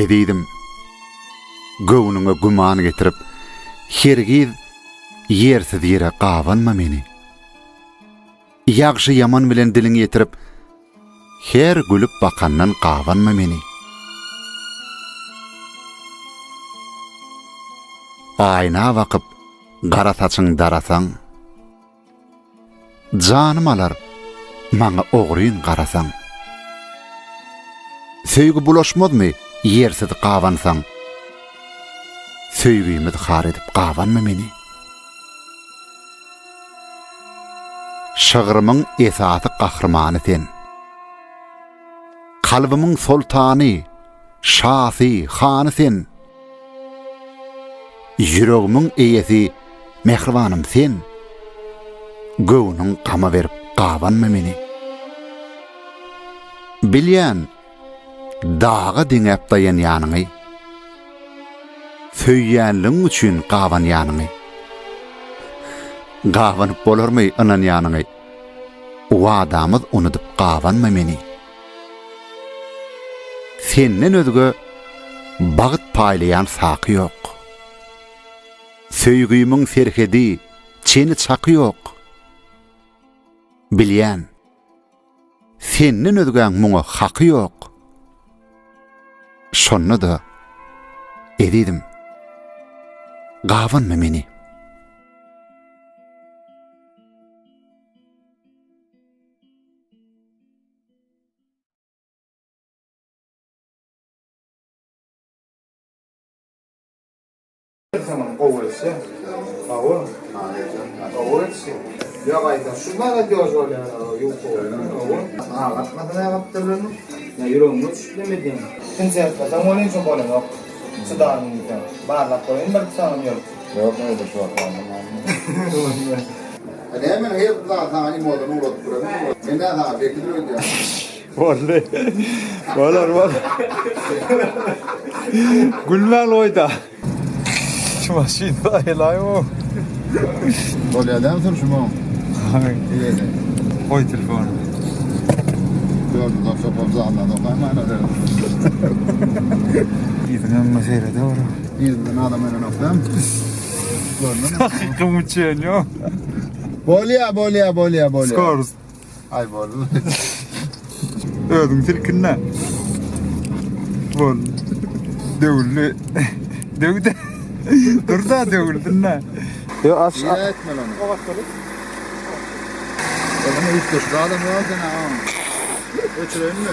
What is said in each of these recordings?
Edidim. Göwnüňe guman getirip, hergiz yersiz yere gawanma meni. Ýagşy ýaman bilen diliň ýetirip, her gülüp bakandan gawanma meni. Aýna bakyp, gara saçyň darasaň, janym alar, maňa ogryn garasaň. Söýgü bulaşmadmy, yersiz gawansaň, söýgümi har edip gawanma meni. Şagyrymyň esasy gahrmany sen. Kalbymyň sultany, şahsy hany sen. Ýüregimiň eýesi, mehribanym sen. Göwnüň gama berip gawanma meni. Bilýän, dağa diňep daýan ýanyňy, söýýänliň üçin gawan ýanyňy. Gawanyp bolarmy anan ýanyňy? Wadamyz unudyp gawanma meni. Senden özge bagyt paýlayan saky ýok. Söýgümiň serhedi, çeni çaky ýok. Bilýän, senden özgäň muňa haky ýok. Şonda da edidim. Gawanma meni. Tamam, ovulsa. Avul. Ovulsa. Ya bayda şunlara göz oluyor. Yok ovul. Katmasına yaptırılır mı? Ya yürüyün düşlemedin. Sen kazan olun için bolun yok. Sıdanın için. Barlak koyun bir sanım yok. Yok öyle şu an. Hadi hemen hep zaten moda murat kuralım. Ben daha bekliyorum ya. Vallahi. Var. Gülmel oyda. Şu maşinda helay o. Bolya adam sor şu mu? Koy telefonu. Gördüm da şapamızı anladım. Ben anladım. Gidin mesele de var. Gidin adam önüne noktam. Hakikaten uçuyor. Bolya. Skors. Ay bol. Ödüm tilkinne. Bol. Dövüldü. Dövdü. Dur da dövüldün ne? Yo aç. İyi etme lan. O bakalım. Oğlum ilk kez adam var sana ha. Öçürelim mi?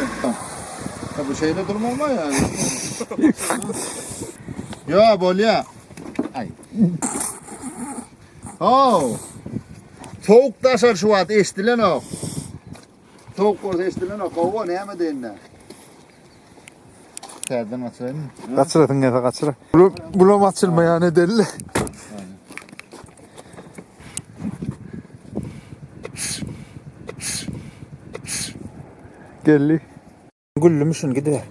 Ya bu şeyde durma ama yani. Yo bolya. Ay. Oh. Soğuk taşar şu at estilen o. Soğuk orada estilen o. Kova ne yeme deyin ne? Serden açayım mı? Kaçıradın ya kaçıra. Bulam açılmaya ne deli. Gelli. Güllümüşün gidiver.